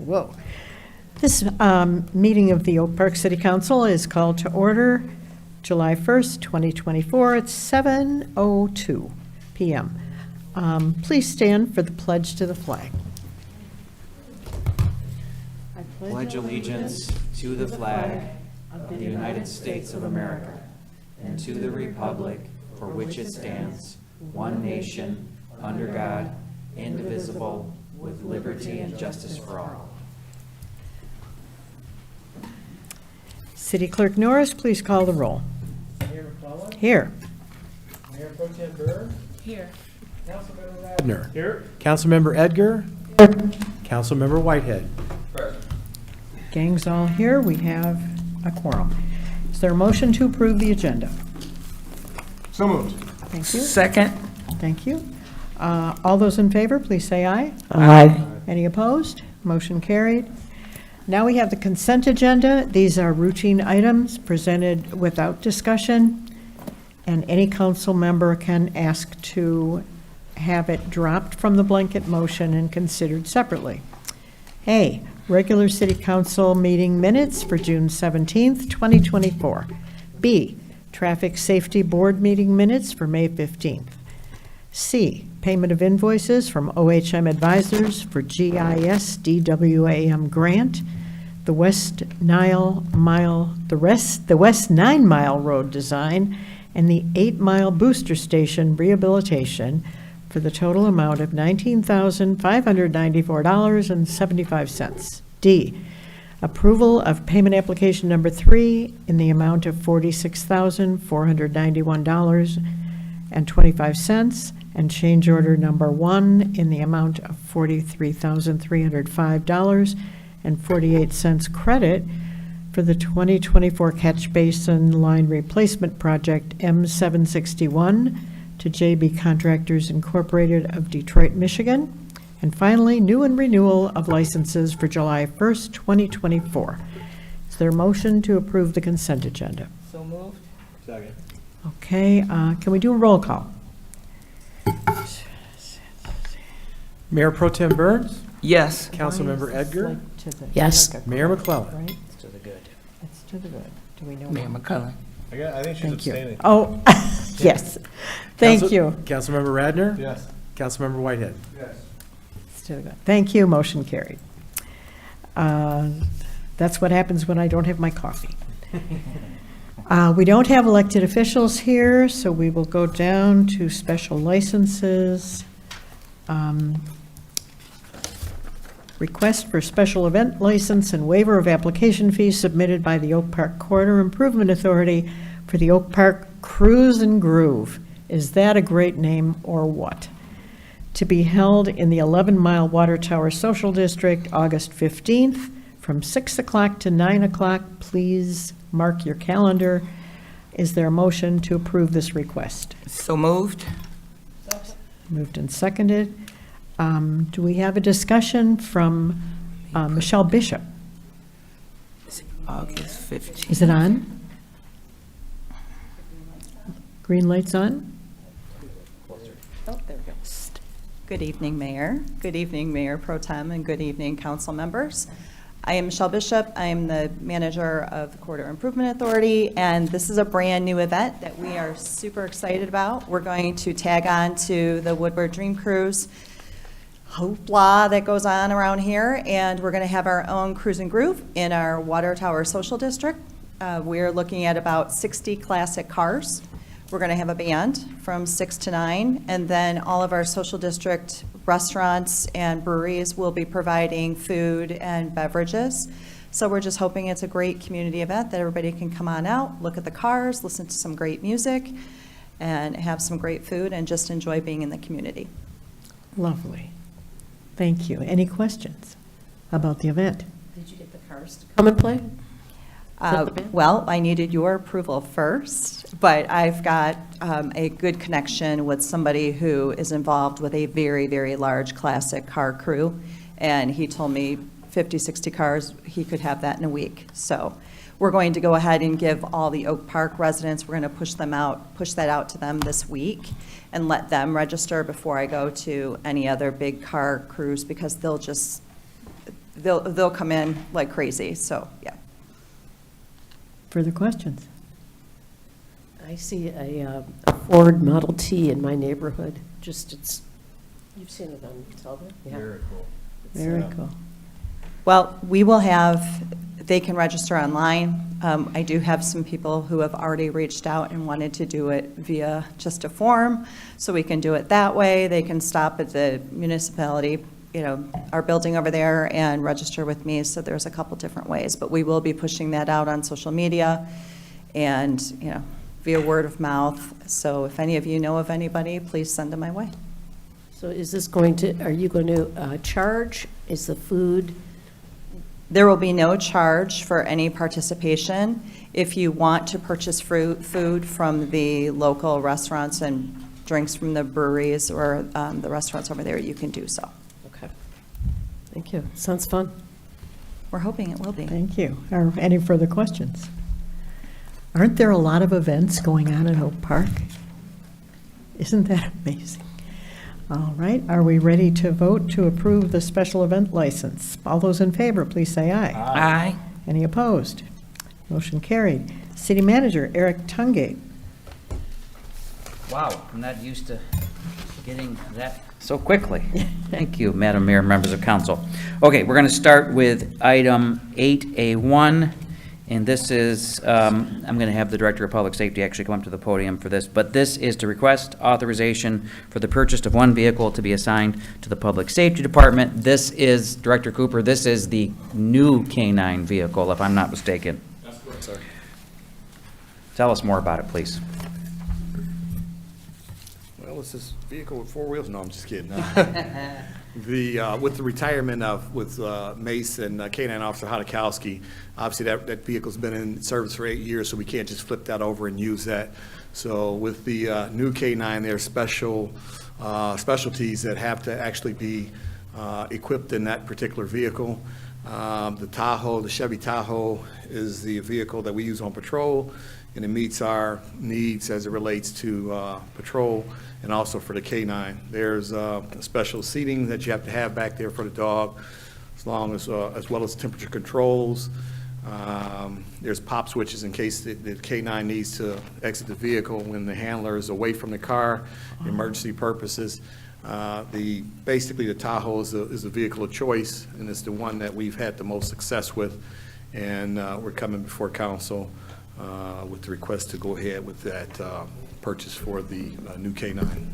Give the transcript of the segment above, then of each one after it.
Whoa. This meeting of the Oak Park City Council is called to order July 1st, 2024 at 7:02 p.m. Please stand for the pledge to the flag. I pledge allegiance to the flag of the United States of America and to the republic for which it stands, one nation, under God, indivisible, with liberty and justice for all. City Clerk Norris, please call the roll. Mayor McClellan. Here. Mayor Pro Tem Burr. Here. Councilmember Radner. Here. Councilmember Edgar. Councilmember Whitehead. Gang's all here. We have a quorum. Is there a motion to approve the agenda? So moved. Thank you. Second. Thank you. All those in favor, please say aye. Aye. Any opposed? Motion carried. Now we have the consent agenda. These are routine items presented without discussion, and any council member can ask to have it dropped from the blanket motion and considered separately. A, regular city council meeting minutes for June 17th, 2024. B, traffic safety board meeting minutes for May 15th. C, payment of invoices from OHM Advisors for GIS DWAM grant, the West 9 Mile Road design, and the 8 Mile booster station rehabilitation for the total amount of $19,594.75. D, approval of payment application number 3 in the amount of $46,491.25, and change order number 1 in the amount of $43,305.48 credit for the 2024 catch basin line replacement project M761 to JB Contractors Incorporated of Detroit, Michigan. And finally, new and renewal of licenses for July 1st, 2024. Is there a motion to approve the consent agenda? So moved. Second. Okay, can we do a roll call? Mayor Pro Tem Burns. Yes. Councilmember Edgar. Yes. Mayor McClellan. Right? It's to the good. It's to the good. Do we know? Mayor McCullen. I think she's Thank you. abstaining. Oh, yes. Thank you. Councilmember Radner. Yes. Councilmember Whitehead. Yes. It's to the good. Thank you, motion carried. That's what happens when I don't have my coffee. We don't have elected officials here, so we will go down to special licenses. Request for special event license and waiver of application fees submitted by the Oak Park Corridor Improvement Authority for the Oak Park Cruise and Groove. Is that a great name or what? To be held in the 11 Mile Water Tower Social District, August 15th, from 6 o'clock to 9 o'clock. Please mark your calendar. Is there a motion to approve this request? So moved. Moved and seconded. Do we have a discussion from Michelle Bishop? August 15th. Is it on? Green light's on? Oh, there we go. Good evening, Mayor. Good evening, Mayor Pro Tem, and good evening, council members. I am Michelle Bishop. I am the manager of the Corridor Improvement Authority, and this is a brand new event that we are super excited about. We're going to tag on to the Woodward Dream Cruise hoopla that goes on around here, and we're going to have our own cruise and groove in our Water Tower Social District. We're looking at about 60 classic cars. We're going to have a band from 6 to 9, and then all of our social district restaurants and breweries will be providing food and beverages. So we're just hoping it's a great community event that everybody can come on out, look at the cars, listen to some great music, and have some great food and just enjoy being in the community. Lovely. Thank you. Any questions about the event? Did you get the cars to Come and play. Well, I needed your approval first, but I've got a good connection with somebody who is involved with a very, very large classic car crew, and he told me 50, 60 cars, he could have that in a week. So we're going to go ahead and give all the Oak Park residents, we're going to push that out to them this week and let them register before I go to any other big car crews, because they'll come in like crazy, so, yeah. Further questions? I see a Ford Model T in my neighborhood. You've seen it on television? Yeah. Very cool. Very cool. Well, they can register online. I do have some people who have already reached out and wanted to do it via just a form, so we can do it that way. They can stop at the municipality, our building over there, and register with me. So there's a couple different ways, but we will be pushing that out on social media and, via word of mouth. So if any of you know of anybody, please send them my way. So are you going to charge? Is the food? There will be no charge for any participation. If you want to purchase food from the local restaurants and drinks from the breweries or the restaurants over there, you can do so. Okay. Thank you. Sounds fun. We're hoping it will be. Thank you. Are any further questions? Aren't there a lot of events going on in Oak Park? Isn't that amazing? All right, are we ready to vote to approve the special event license? All those in favor, please say aye. Aye. Any opposed? Motion carried. City Manager Eric Tungate. Wow, I'm not used to getting that so quickly. Thank you, Madam Mayor, members of council. Okay, we're going to start with item 8A1, and this is, I'm going to have the Director of Public Safety actually come up to the podium for this, but this is to request authorization for the purchase of one vehicle to be assigned to the Public Safety Department. This is, Director Cooper, this is the new K-9 vehicle, if I'm not mistaken. That's correct, sir. Tell us more about it, please. Well, it's this vehicle with four wheels. No, I'm just kidding. With the retirement with Mace and K-9 Officer Hodakowski, obviously that vehicle's been in service for 8 years, so we can't just flip that over and use that. So with the new K-9, there are specialties that have to actually be equipped in that particular vehicle. The Chevy Tahoe is the vehicle that we use on patrol, and it meets our needs as it relates to patrol and also for the K-9. There's special seating that you have to have back there for the dog, as well as temperature controls. There's pop switches in case the K-9 needs to exit the vehicle when the handler is away from the car, emergency purposes. Basically, the Tahoe is a vehicle of choice, and it's the one that we've had the most success with, and we're coming before council with the request to go ahead with that purchase for the new K-9.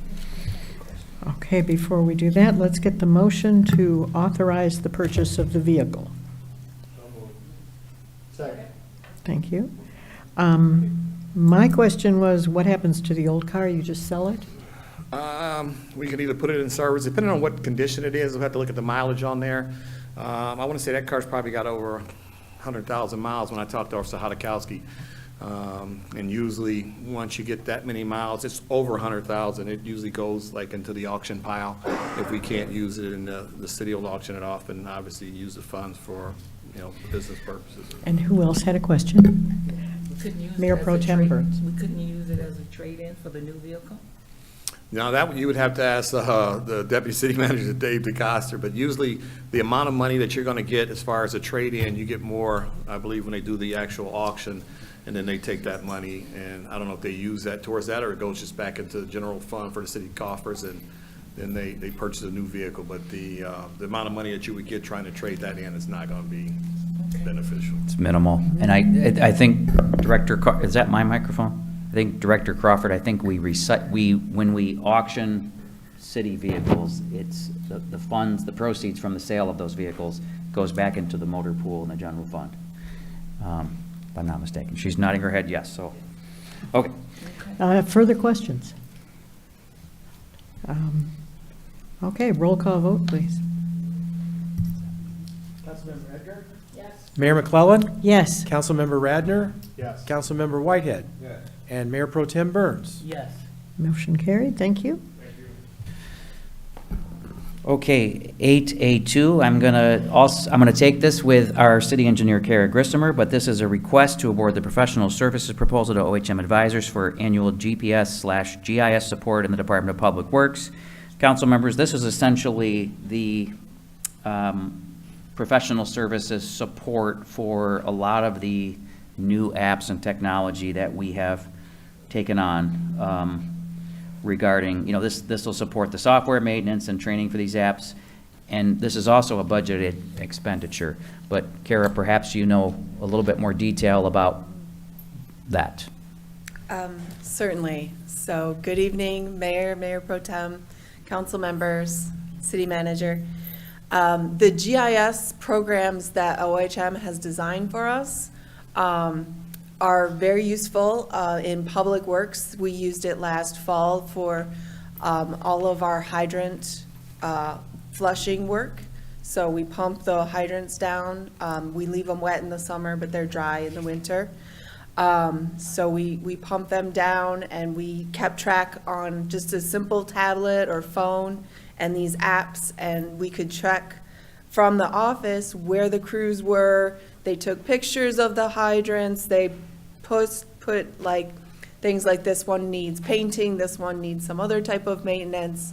Okay, before we do that, let's get the motion to authorize the purchase of the vehicle. Second. Thank you. My question was, what happens to the old car? You just sell it? We can either put it in service, depending on what condition it is. We'll have to look at the mileage on there. I want to say that car's probably got over 100,000 miles when I talked to Officer Hodakowski. And usually, once you get that many miles, it's over 100,000. It usually goes like into the auction pile. If we can't use it in the city, will auction it off and obviously use the funds for, business purposes. And who else had a question? We couldn't use it Mayor as Pro a Tem trade- Burns. We couldn't use it as a trade-in for the new vehicle? Now, that you would have to ask the Deputy City Manager, Dave DeCoster, but usually the amount of money that you're going to get as far as a trade-in, you get more, I believe, when they do the actual auction, and then they take that money, and I don't know if they use that towards that, or it goes just back into the general fund for the city coffers, and then they purchase a new vehicle, but the amount of money that you would get trying to trade that in is not going to be beneficial. It's minimal. And I think is that my microphone? I think Director Crawford, I think when we auction city vehicles, it's the funds, the proceeds from the sale of those vehicles goes back into the motor pool and the general fund. If I'm not mistaken. She's nodding her head yes, so, okay. Further questions? Okay, roll call vote, please. Councilmember Edgar? Mayor McClellan? Yes. Councilmember Radner? Yes. Councilmember Whitehead? Yes. And Mayor Pro Tem Burns? Yes. Motion carried. Thank you. Okay, 8A2, I'm gonna take this with our city engineer, Kara Grissomer, but this is a request to award the professional services proposal to OHM Advisors for annual GPS/GIS support in the Department of Public Works. Council members, this is essentially the professional services support for a lot of the new apps and technology that we have taken on regarding, this will support the software maintenance and training for these apps. And this is also a budgeted expenditure. But Kara, perhaps you know a little bit more detail about that. Certainly. So, good evening, Mayor, Mayor Pro Tem, council members, city manager. The GIS programs that OHM has designed for us are very useful in public works. We used it last fall for all of our hydrant flushing work. So we pump the hydrants down. We leave them wet in the summer, but they're dry in the winter. So we pump them down, and we kept track on just a simple tablet or phone and these apps, and we could check from the office where the crews were. They took pictures of the hydrants. They put like things like this one needs painting, this one needs some other type of maintenance.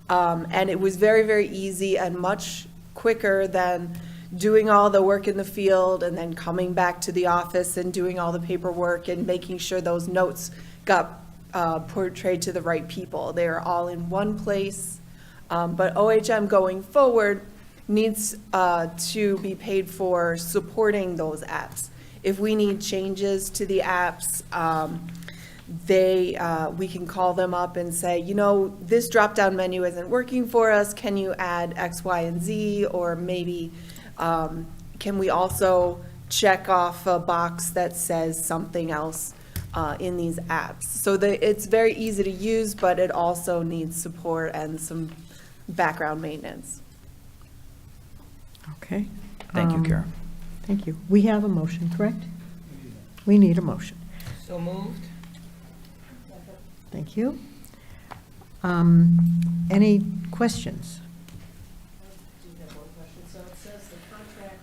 And it was very, very easy and much quicker than doing all the work in the field and then coming back to the office and doing all the paperwork and making sure those notes got portrayed to the right people. They are all in one place. But OHM going forward needs to be paid for supporting those apps. If we need changes to the apps, we can call them up and say, this drop-down menu isn't working for us. Can you add X, Y, and Z? Or maybe can we also check off a box that says something else in these apps? So it's very easy to use, but it also needs support and some background maintenance. Okay. Thank you, Kara. Thank you. We have a motion, correct? We need a motion. So moved. Thank you. Any questions? I do have one question. So it says the contract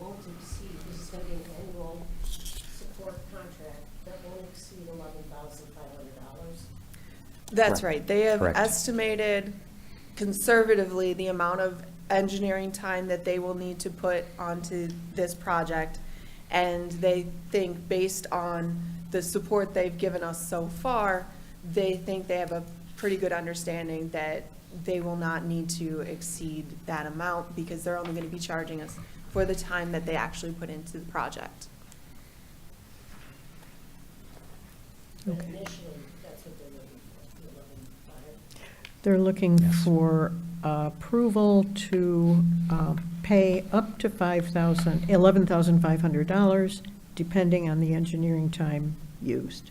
won't exceed, this is going to be an annual support contract, that won't exceed $11,500. That's Correct. right. They have Correct. estimated conservatively the amount of engineering time that they will need to put onto this project. And they think, based on the support they've given us so far, they think they have a pretty good understanding that they will not need to exceed that amount, because they're only going to be charging us for the time that they actually put into the project. But Okay. initially, that's what they're looking for, the 11,500. They're looking Yes. for approval to pay up to $11,500, depending on the engineering time used.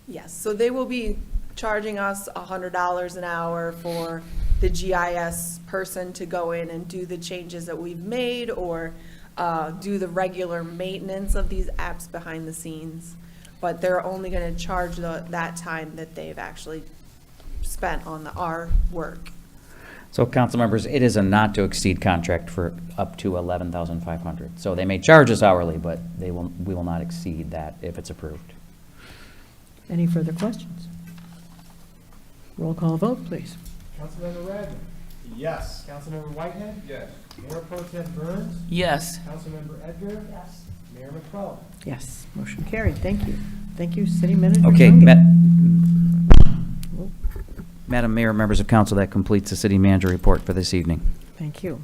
Yes, so they will be charging us $100 an hour for the GIS person to go in and do the changes that we've made, or do the regular maintenance of these apps behind the scenes. But they're only going to charge that time that they've actually spent on our work. So, council members, it is a not-to-exceed contract for up to $11,500. So they may charge us hourly, but we will not exceed that if it's approved. Any further questions? Roll call vote, please. Councilmember Radner. Yes. Councilmember Whitehead. Yes. Mayor Pro Tem Burns. Yes. Councilmember Edgar. Yes. Mayor McClellan. Yes, motion carried. Thank you. Thank you, City Manager. Okay, Duncan. Madam Mayor, members of council, that completes the city manager report for this evening. Thank you.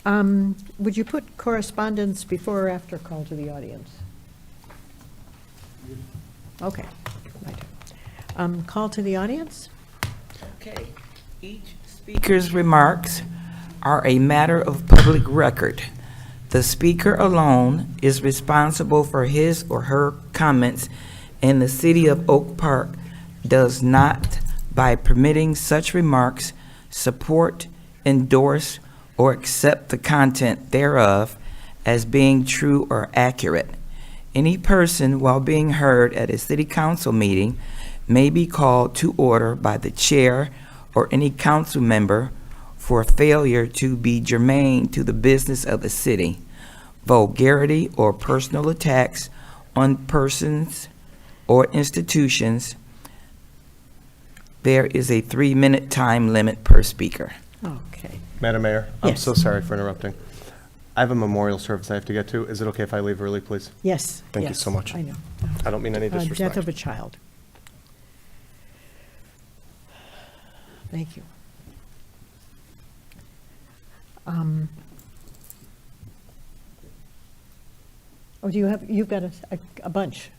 Would you put correspondence before or after call to the audience? Okay. Right. Call to the audience? Okay. Each speaker's remarks are a matter of public record. The speaker alone is responsible for his or her comments, and the City of Oak Park does not, by permitting such remarks, support, endorse, or accept the content thereof as being true or accurate. Any person, while being heard at a city council meeting, may be called to order by the chair or any council member for failure to be germane to the business of the city. Vulgarity or personal attacks on persons or institutions. There is a 3-minute time limit per speaker. Okay. Madam Mayor, I'm Yes. so sorry for interrupting. I have a memorial service I have to get to. Is it okay if I leave early, please? Yes. Thank you yes, so much. I know. I don't mean any Death disrespect. of a child. Thank you. Oh, do you have, you've got a bunch.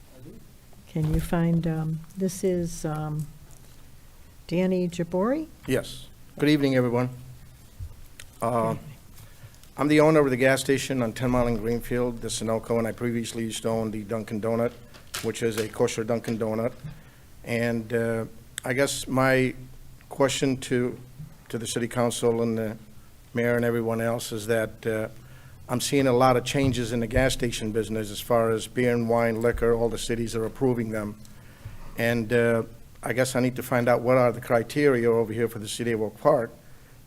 Can you find, this is Danny Jabori? Yes. Good evening, everyone. I'm the owner of the gas station on 10 Mile and Greenfield, the Sunoco, and I previously used to own the Dunkin' Donut, which is a kosher Dunkin' Donut. And I guess my question to the city council and the mayor and everyone else is that I'm seeing a lot of changes in the gas station business as far as beer and wine, liquor, all the cities are approving them. And I guess I need to find out what are the criteria over here for the city of Oak Park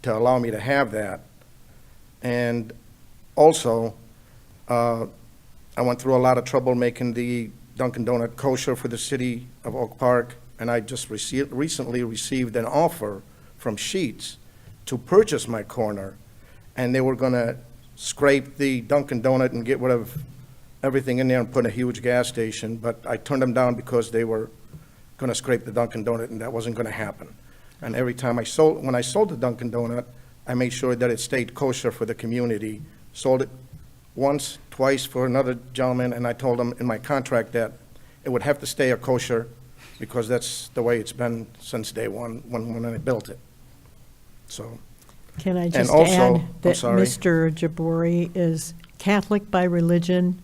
to allow me to have that. And also, I went through a lot of trouble making the Dunkin' Donut kosher for the city of Oak Park, and I just recently received an offer from Sheetz to purchase my corner, and they were gonna scrape the Dunkin' Donut and get rid of everything in there and put a huge gas station, but I turned them down because they were gonna scrape the Dunkin' Donut, and that wasn't gonna happen. And every time when I sold the Dunkin' Donut, I made sure that it stayed kosher for the community. Sold it once, twice for another gentleman, and I told him in my contract that it would have to stay a kosher because that's the way it's been since day one when I built it. So, Can I And just also- add I'm that sorry. Mr. Jabori is Catholic by religion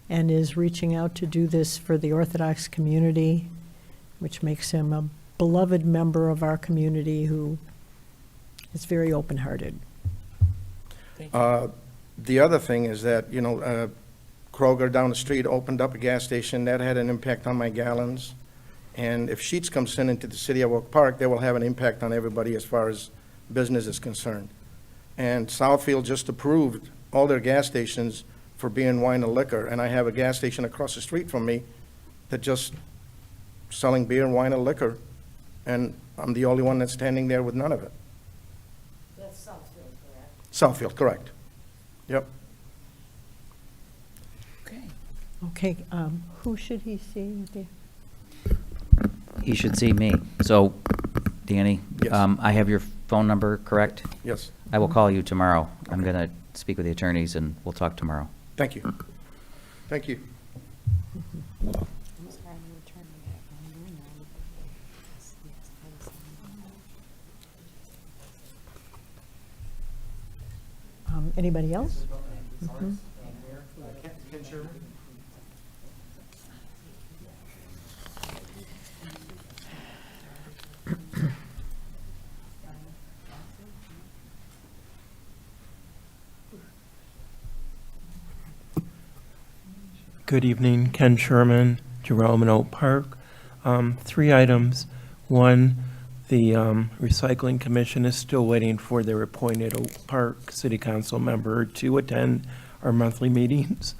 and is reaching out to do this for the Orthodox community, which makes him a beloved member of our community who is very open-hearted. the other thing is that, Kroger down the street opened up a gas station. That had an impact on my gallons. And if Sheetz comes into the city of Oak Park, they will have an impact on everybody as far as business is concerned. And Southfield just approved all their gas stations for beer and wine and liquor, and I have a gas station across the street from me that just selling beer and wine and liquor, and I'm the only one that's standing there with none of it. That's Southfield, correct? Southfield, correct. Yep. Okay, who should he see? He should see me. So, Danny, Yes. I have your phone number, correct? Yes. I will call you tomorrow. I'm going to speak with the attorneys, and we'll talk tomorrow. Thank you. Thank you. Anybody else? Mhm. Ken Sherman? Good evening, Ken Sherman, Jerome and Oak Park. 3 items. One, the Recycling Commission is still waiting for their appointed Oak Park City Council member to attend our monthly meetings.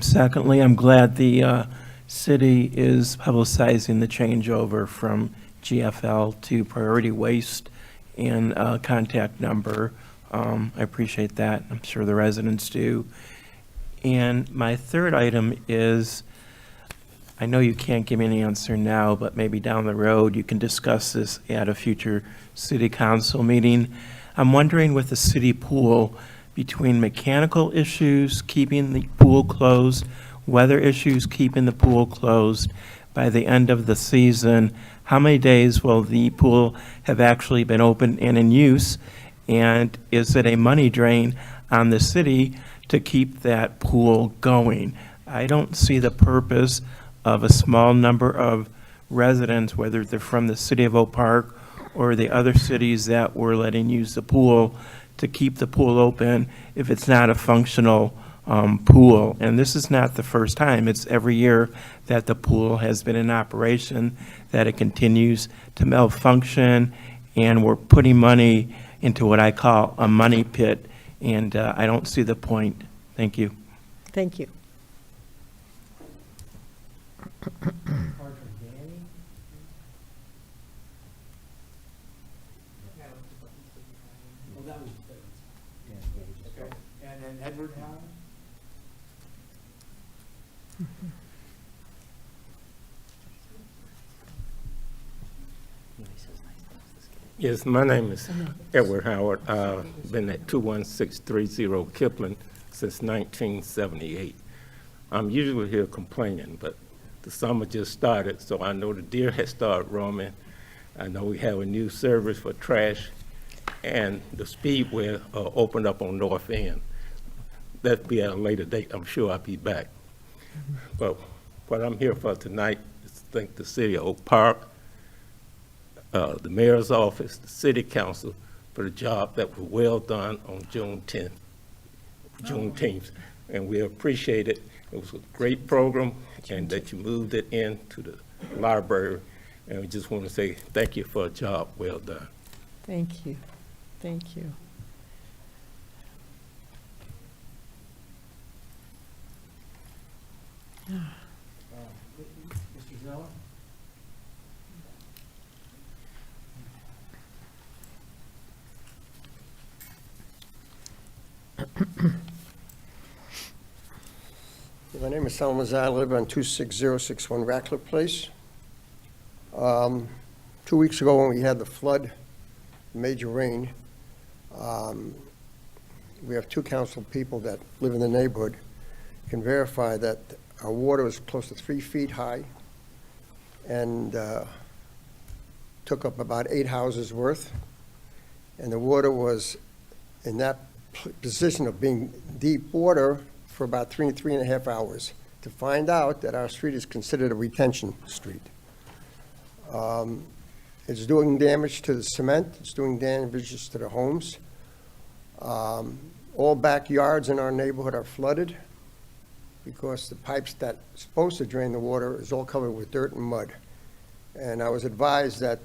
Secondly, I'm glad the city is publicizing the changeover from GFL to Priority Waste and contact number. I appreciate that. I'm sure the residents do. And my third item is, I know you can't give me an answer now, but maybe down the road you can discuss this at a future city council meeting. I'm wondering with the city pool, between mechanical issues, keeping the pool closed, weather issues, keeping the pool closed, by the end of the season, how many days will the pool have actually been open and in use? And is it a money drain on the city to keep that pool going? I don't see the purpose of a small number of residents, whether they're from the city of Oak Park or the other cities that we're letting use the pool, to keep the pool open if it's not a functional pool. And this is not the first time. It's every year that the pool has been in operation, that it continues to malfunction, and we're putting money into what I call a money pit, and I don't see the point. Thank you. Thank you. And then Edward Howard. Yes, my name is Edward Howard. Been at 21630 Kipling since 1978. I'm usually here complaining, but the summer just started, so I know the deer has started roaming. I know we have a new service for trash, and the speedway opened up on North End. That'll be at a later date. I'm sure I'll be back. But what I'm here for tonight is to thank the City of Oak Park, the mayor's office, the city council for the job that was well done on Juneteenth, and we appreciate it. It was a great program, and that you moved it into the library, and we just want to say thank you for a job well done. Thank you. Thank you. Mr. Zeller? My name is Salman Zai. I live on 26061 Ratcliffe Place. 2 weeks ago when we had the flood, major rain, we have two council people that live in the neighborhood can verify that our water was close to 3 feet high and took up about 8 houses worth. And the water was in that position of being deep water for about 3.5 hours to find out that our street is considered a retention street. It's doing damage to the cement, it's doing damages to the homes. All backyards in our neighborhood are flooded because the pipes that are supposed to drain the water is all covered with dirt and mud. And I was advised that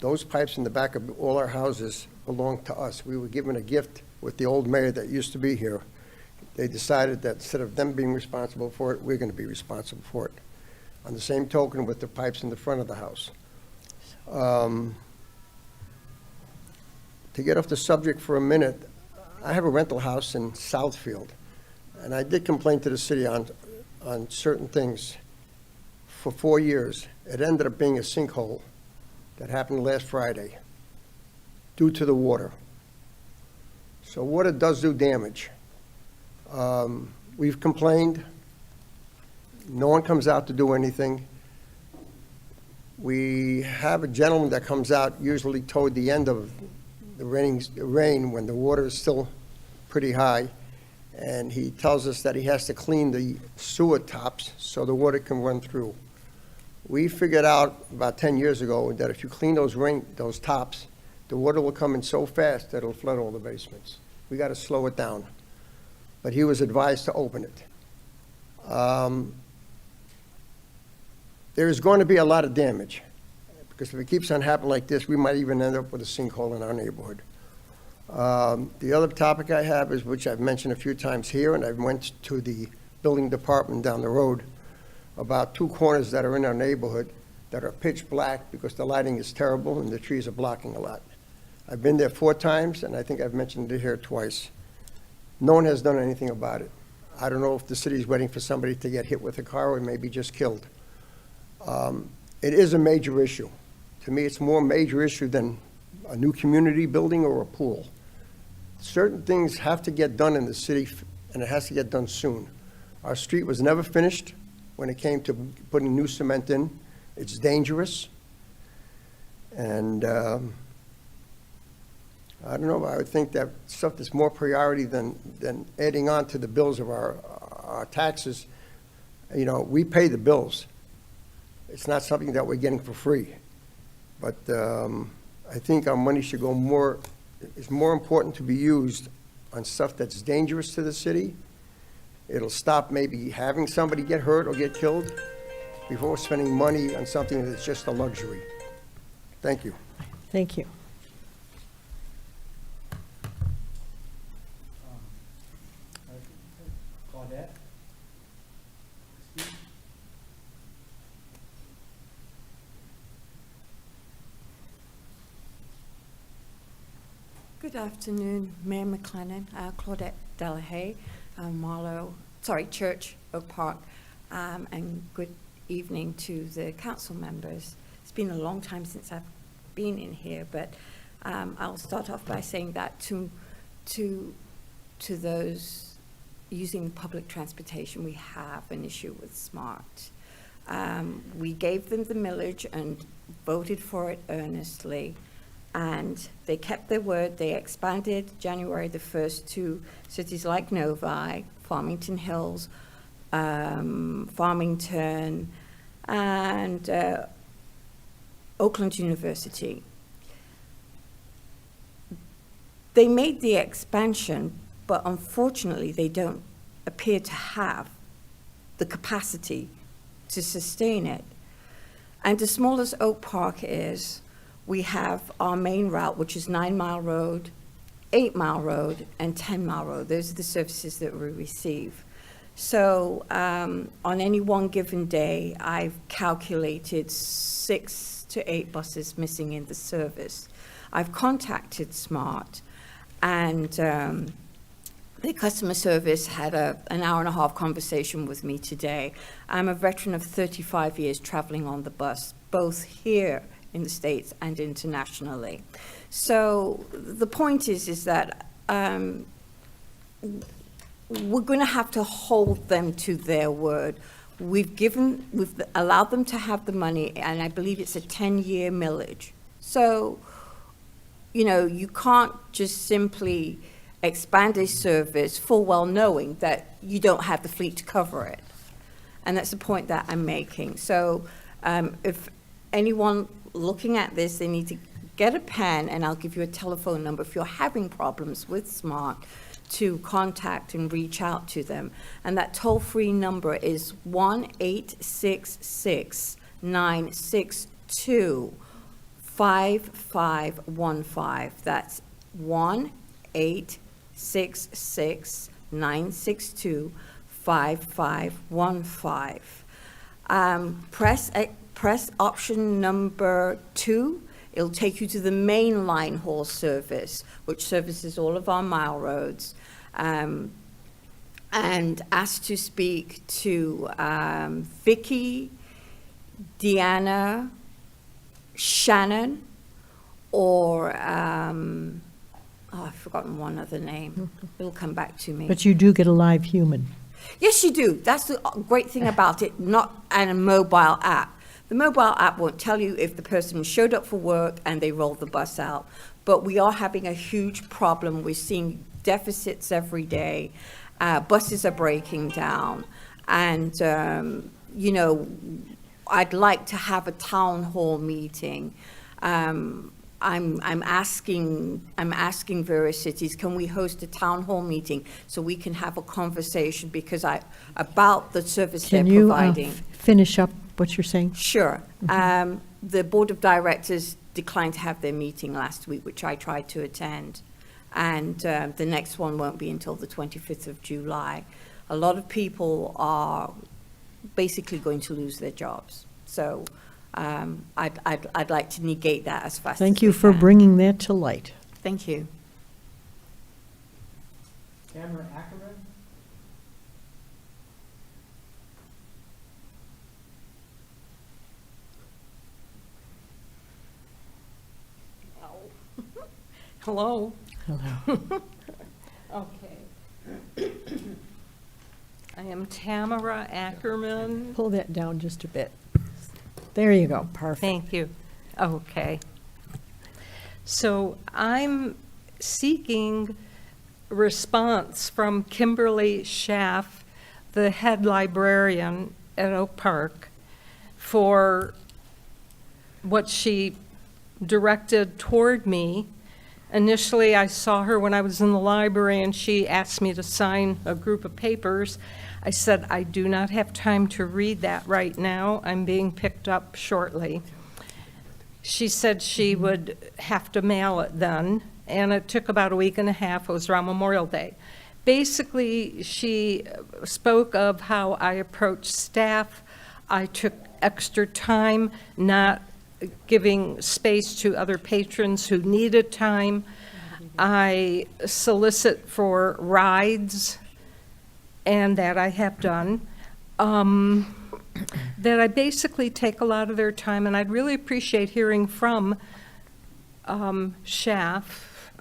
those pipes in the back of all our houses belong to us. We were given a gift with the old mayor that used to be here. They decided that instead of them being responsible for it, we're going to be responsible for it. On the same token with the pipes in the front of the house. To get off the subject for a minute, I have a rental house in Southfield, and I did complain to the city on certain things for 4 years. It ended up being a sinkhole that happened last Friday due to the water. So water does do damage. We've complained. No one comes out to do anything. We have a gentleman that comes out usually toward the end of the rain when the water is still pretty high, and he tells us that he has to clean the sewer tops so the water can run through. We figured out about 10 years ago that if you clean those tops, the water will come in so fast that it'll flood all the basements. We got to slow it down. But he was advised to open it. There is going to be a lot of damage, because if it keeps on happening like this, we might even end up with a sinkhole in our neighborhood. The other topic I have is, which I've mentioned a few times here, and I've went to the building department down the road, about 2 corners that are in our neighborhood that are pitch black because the lighting is terrible and the trees are blocking a lot. I've been there 4 times, and I think I've mentioned it here twice. No one has done anything about it. I don't know if the city's waiting for somebody to get hit with a car or maybe just killed. It is a major issue. To me, it's more a major issue than a new community building or a pool. Certain things have to get done in the city, and it has to get done soon. Our street was never finished when it came to putting new cement in. It's dangerous. And I don't know, I would think that stuff that's more priority than adding on to the bills of our taxes. You know, we pay the bills. It's not something that we're getting for free. But I think our money should go more, it's more important to be used on stuff that's dangerous to the city. It'll stop maybe having somebody get hurt or get killed before spending money on something that's just a luxury. Thank you. Thank you. Claudette? Good afternoon, Mayor McLennan, Claudette Delahaye, Church Oak Park, and good evening to the council members. It's been a long time since I've been in here, but I'll start off by saying that to those using public transportation, we have an issue with SMART. We gave them the millage and voted for it earnestly, and they kept their word. They expanded January the 1st to cities like Novi, Farmington Hills, Farmington, and Oakland University. They made the expansion, but unfortunately they don't appear to have the capacity to sustain it. And as small as Oak Park is, we have our main route, which is 9 Mile Road, 8 Mile Road, and 10 Mile Road. Those are the services that we receive. So on any one given day, I've calculated 6 to 8 buses missing in the service. I've contacted SMART, and the customer service had an hour-and-a-half conversation with me today. I'm a veteran of 35 years traveling on the bus, both here in the States and internationally. So the point is that we're going to have to hold them to their word. We've allowed them to have the money, and I believe it's a 10-year millage. So, you know, you can't just simply expand a service full well knowing that you don't have the fleet to cover it. And that's the point that I'm making. So if anyone looking at this, they need to get a pen, and I'll give you a telephone number if you're having problems with SMART to contact and reach out to them. And that toll-free number is 1-866-962-5515. That's 1-866-962-5515. Press option number 2. It'll take you to the main line haul service, which services all of our mile roads, and ask to speak to Vicky, Deanna, Shannon, or I've forgotten one other name. It'll come back to me. But you do get a live human. Yes, you do. That's the great thing about it, not a mobile app. The mobile app won't tell you if the person showed up for work and they rolled the bus out. But we are having a huge problem. We're seeing deficits every day. Buses are breaking down. And, you know, I'd like to have a town hall meeting. I'm asking various cities, can we host a town hall meeting so we can have a conversation about the service they're providing. Can you finish up what you're saying? Sure. The board of directors declined to have their meeting last week, which I tried to attend. And the next one won't be until the 25th of July. A lot of people are basically going to lose their jobs. So I'd like to negate that as fast as Thank you we for can. bringing that to light. Thank you. Cameron Ackerman? Hello. Hello. Okay. I am Tamara Ackerman. Pull that down just a bit. There you go. Perfect. Thank you. Okay. So I'm seeking response from Kimberly Schaff, the head librarian at Oak Park, for what she directed toward me. Initially, I saw her when I was in the library, and she asked me to sign a group of papers. I said, I do not have time to read that right now. I'm being picked up shortly. She said she would have to mail it then, and it took about a week and a half. It was around Memorial Day. Basically, she spoke of how I approached staff. I took extra time, not giving space to other patrons who needed time. I solicit for rides, and that I have done. That I basically take a lot of their time, and I'd really appreciate hearing from Schaff,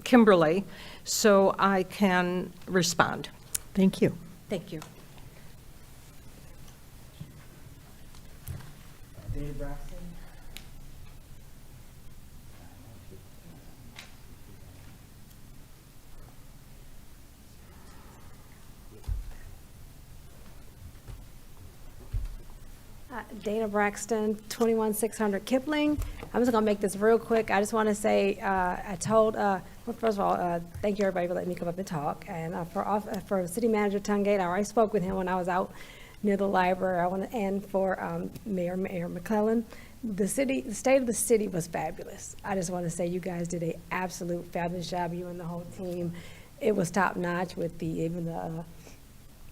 Kimberly, so I can respond. Thank you. Thank you. Dave Braxton? Dana Braxton, 21600 Kipling. I'm just going to make this real quick. I just want to say, I told, well, first of all, thank you everybody for letting me come up and talk. And for City Manager Tungate, I already spoke with him when I was out near the library. And for Mayor McClellan, the state of the city was fabulous. I just want to say you guys did an absolute fabulous job, you and the whole team. It was top notch with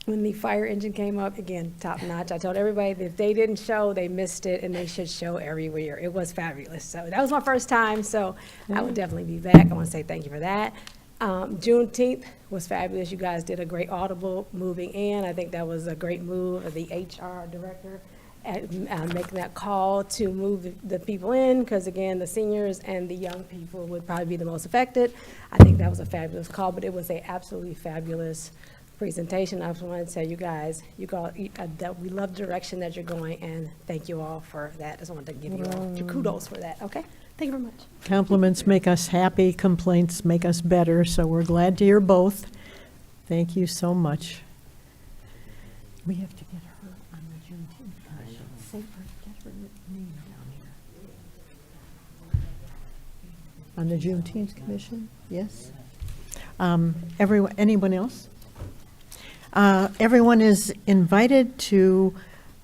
when the fire engine came up, again, top notch. I told everybody that if they didn't show, they missed it, and they should show everywhere. It was fabulous. So that was my first time, so I would definitely be back. I want to say thank you for that. Juneteenth was fabulous. You guys did a great audible moving in. I think that was a great move of the HR director at making that call to move the people in, because again, the seniors and the young people would probably be the most affected. I think that was a fabulous call, but it was a absolutely fabulous presentation. I just wanted to tell you guys, that we love the direction that you're going, and thank you all for that. I just wanted to give you all your kudos for that, okay? Thank you very much. Compliments make us happy, complaints make us better, so we're glad to hear both. Thank you so much. We have to get her on the Juneteenth. Get her name down here. On the Juneteenth Commission, yes? Anyone else? Everyone is invited to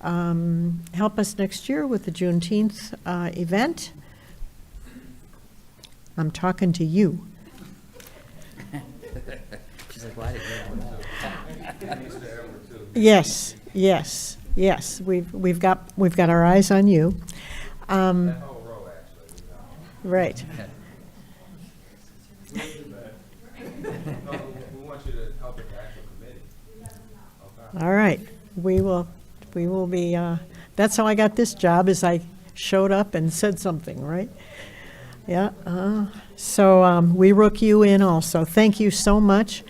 help us next year with the Juneteenth event. I'm talking to you. She's like, why did you know that? Yes. We've got our eyes on you. Right. All right, we will be, that's how I got this job, is I showed up and said something, right? Yeah, so we rook you in also. Thank you so much.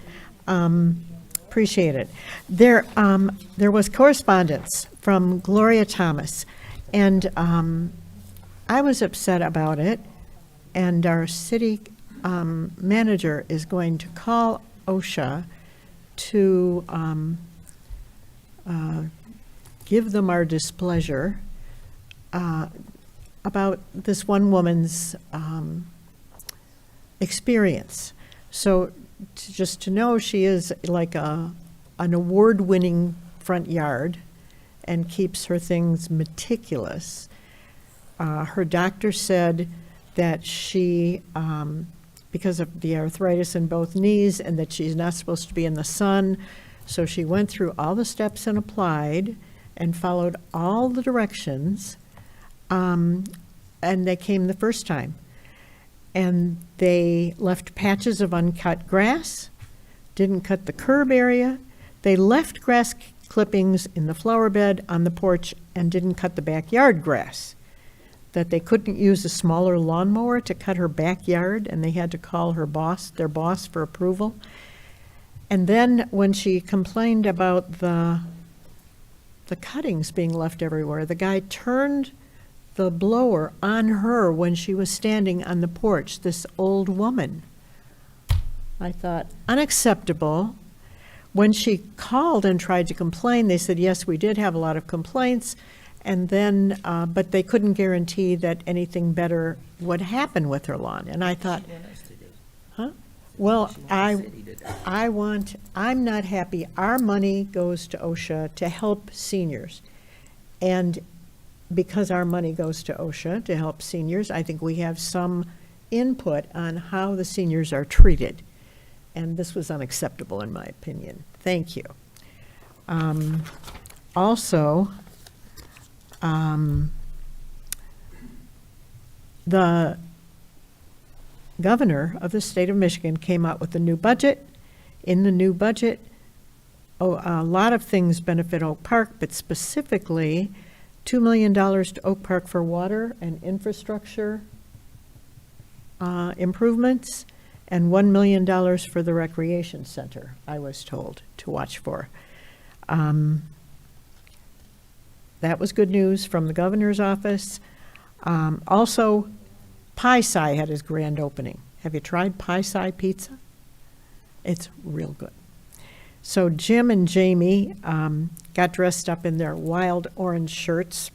Appreciate it. There was correspondence from Gloria Thomas, and I was upset about it, and our city manager is going to call OSHA to give them our displeasure about this one woman's experience. So just to know, she is like an award-winning front yard and keeps her things meticulous. Her doctor said that she, because of the arthritis in both knees, and that she's not supposed to be in the sun, so she went through all the steps and applied and followed all the directions, and they came the first time. And they left patches of uncut grass, didn't cut the curb area. They left grass clippings in the flower bed on the porch and didn't cut the backyard grass. That they couldn't use a smaller lawnmower to cut her backyard, and they had to call their boss for approval. And then when she complained about the cuttings being left everywhere, the guy turned the blower on her when she was standing on the porch, this old woman. I thought, unacceptable. When she called and tried to complain, they said, yes, we did have a lot of complaints, and then, but they couldn't guarantee that anything better would happen with her lawn. And I thought, huh? Well, I'm not happy. Our money goes to OSHA to help seniors. And because our money goes to OSHA to help seniors, I think we have some input on how the seniors are treated. And this was unacceptable, in my opinion. Thank you. Also, governor of the state of Michigan came out with a new budget. In the new budget, a lot of things benefit Oak Park, but specifically $2 million to Oak Park for water and infrastructure improvements, and $1 million for the recreation center, I was told to watch for. That was good news from the governor's office. Also, Pie Sci had his grand opening. Have you tried Pie Sci pizza? It's real good. So Jim and Jamie got dressed up in their wild orange shirts.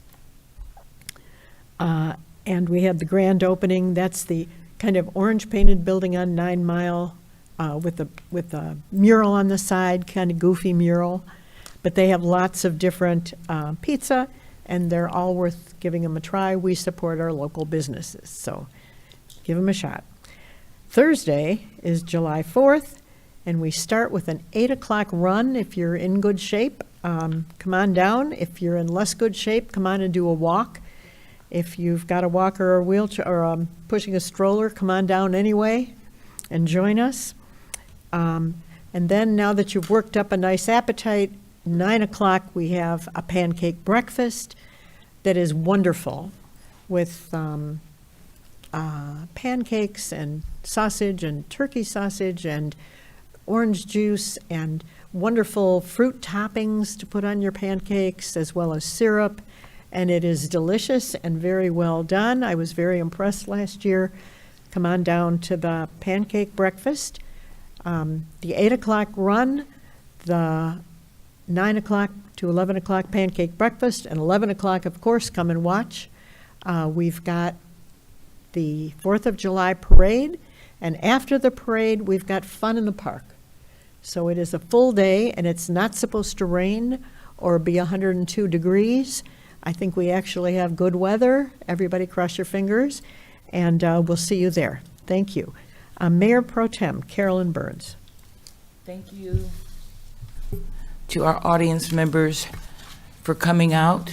And we had the grand opening. That's the kind of orange painted building on 9 Mile with a mural on the side, kind of goofy mural. But they have lots of different pizza, and they're all worth giving them a try. We support our local businesses, so give them a shot. Thursday is July 4th, and we start with an 8 o'clock run. If you're in good shape, come on down. If you're in less good shape, come on and do a walk. If you've got a walker or a wheelchair or pushing a stroller, come on down anyway and join us. And then now that you've worked up a nice appetite, 9 o'clock we have a pancake breakfast that is wonderful with pancakes and sausage and turkey sausage and orange juice and wonderful fruit toppings to put on your pancakes, as well as syrup. And it is delicious and very well done. I was very impressed last year. Come on down to the pancake breakfast. The 8 o'clock run, the 9 o'clock to 11 o'clock pancake breakfast, and 11 o'clock, of course, come and watch. We've got the 4th of July parade, and after the parade, we've got fun in the park. So it is a full day, and it's not supposed to rain or be 102 degrees. I think we actually have good weather. Everybody cross your fingers, and we'll see you there. Thank you. Mayor Pro Tem Carolyn Burns. Thank you to our audience members for coming out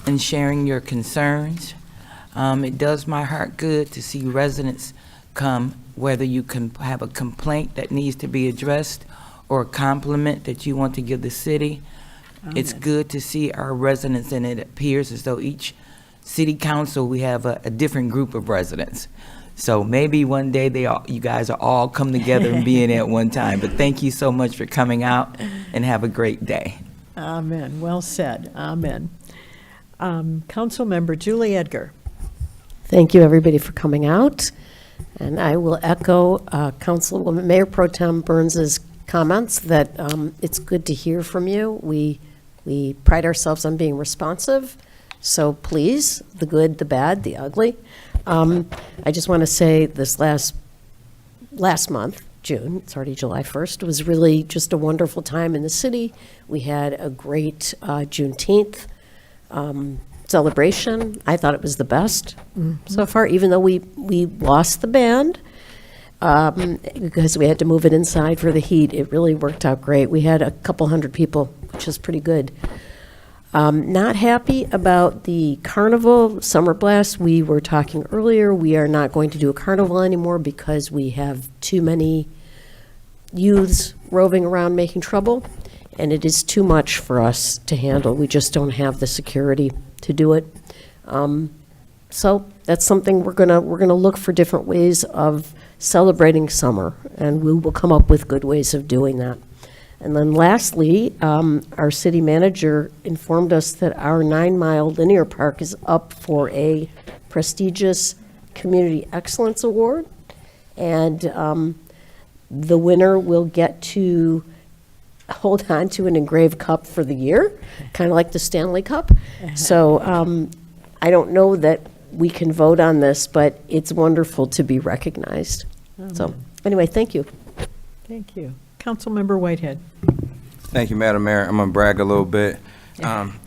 and sharing your concerns. It does my heart good to see residents come, whether you can have a complaint that needs to be addressed or a compliment that you want to give the city. Amen. It's good to see our residents, and it appears as though each city council, we have a different group of residents. So maybe one day you guys are all come together and be in at one time. But thank you so much for coming out, and have a great day. Amen. Well said. Amen. Council Member Julie Edgar. Thank you, everybody, for coming out. And I will echo Councilwoman Mayor Pro Tem Burns's comments that it's good to hear from you. We pride ourselves on being responsive. So please, the good, the bad, the ugly. I just want to say this last month, June, it's already July 1st, was really just a wonderful time in the city. We had a great Juneteenth celebration. I thought it was the best so far, even though we lost the band because we had to move it inside for the heat. It really worked out great. We had a couple hundred people, which is pretty good. Not happy about the carnival, Summer Blast. We were talking earlier, we are not going to do a carnival anymore because we have too many youths roving around making trouble, and it is too much for us to handle. We just don't have the security to do it. So that's something we're gonna look for different ways of celebrating summer, and we will come up with good ways of doing that. And then lastly, our city manager informed us that our 9 Mile Linear Park is up for a prestigious Community Excellence Award. And the winner will get to hold on to an engraved cup for the year, kind of like the Stanley Cup. So I don't know that we can vote on this, but it's wonderful to be recognized. So anyway, thank you. Thank you. Councilmember Whitehead. Thank you, Madam Mayor. I'm going to brag a little bit.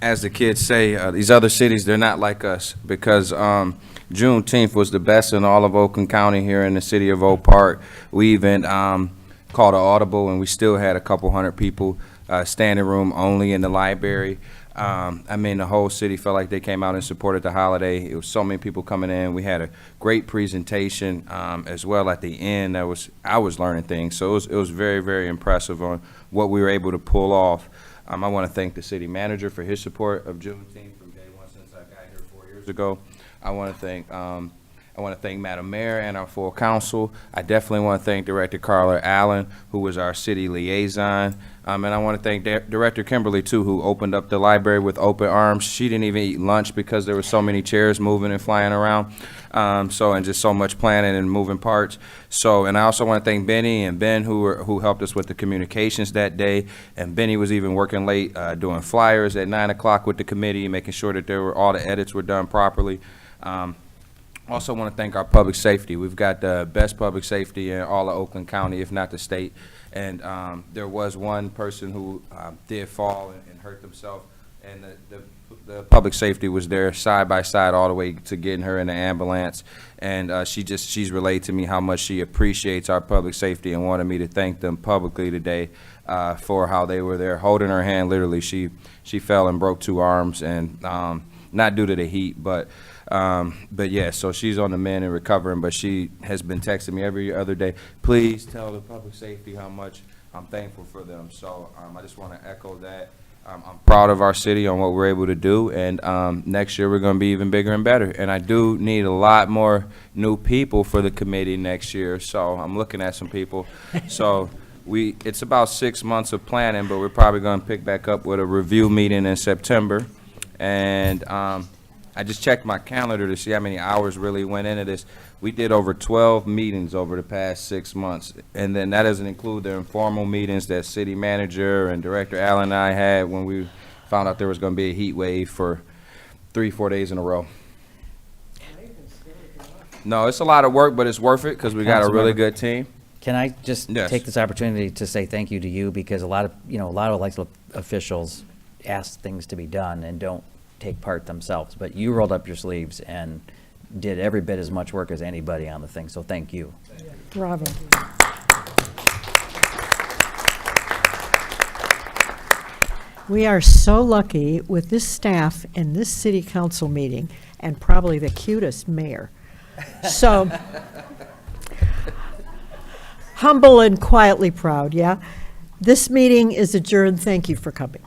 As the kids say, these other cities, they're not like us, because Juneteenth was the best in all of Oakland County here in the city of Oak Park. We even called an audible, and we still had a couple hundred people, standing room only in the library. I mean, the whole city felt like they came out and supported the holiday. It was so many people coming in. We had a great presentation as well at the end. I was learning things, so it was very, very impressive on what we were able to pull off. I want to thank the city manager for his support of Juneteenth from day one since I got here 4 years ago. I want to thank Madam Mayor and our full council. I definitely want to thank Director Carla Allen, who was our city liaison. And I want to thank Director Kimberly, too, who opened up the library with open arms. She didn't even eat lunch because there were so many chairs moving and flying around. And just so much planning and moving parts. And I also want to thank Benny and Ben, who helped us with the communications that day. And Benny was even working late, doing flyers at 9 o'clock with the committee, making sure that all the edits were done properly. Also want to thank our public safety. We've got the best public safety in all of Oakland County, if not the state. And there was one person who did fall and hurt themselves, and the public safety was there side by side all the way to getting her in the ambulance. And she's relayed to me how much she appreciates our public safety and wanted me to thank them publicly today for how they were there holding her hand. Literally, she fell and broke 2 arms, and not due to the heat, but yeah, so she's on the mend and recovering, but she has been texting me every other day, please tell the public safety how much I'm thankful for them. So I just want to echo that. I'm proud of our city on what we're able to do, and next year we're going to be even bigger and better. And I do need a lot more new people for the committee next year, so I'm looking at some people. So it's about 6 months of planning, but we're probably going to pick back up with a review meeting in September. And I just checked my calendar to see how many hours really went into this. We did over 12 meetings over the past 6 months, and then that doesn't include the informal meetings that city manager and Director Allen and I had when we found out there was going to be a heat wave for 3-4 days in a row. No, it's a lot of work, but it's worth it because we got a really good team. Can I just Yes. take this opportunity to say thank you to you, because a lot of elected officials ask things to be done and don't take part themselves, but you rolled up your sleeves and did every bit as much work as anybody on the thing, so thank you. Bravo. We are so lucky with this staff and this city council meeting, and probably the cutest mayor. So, humble and quietly proud, yeah? This meeting is adjourned. Thank you for coming.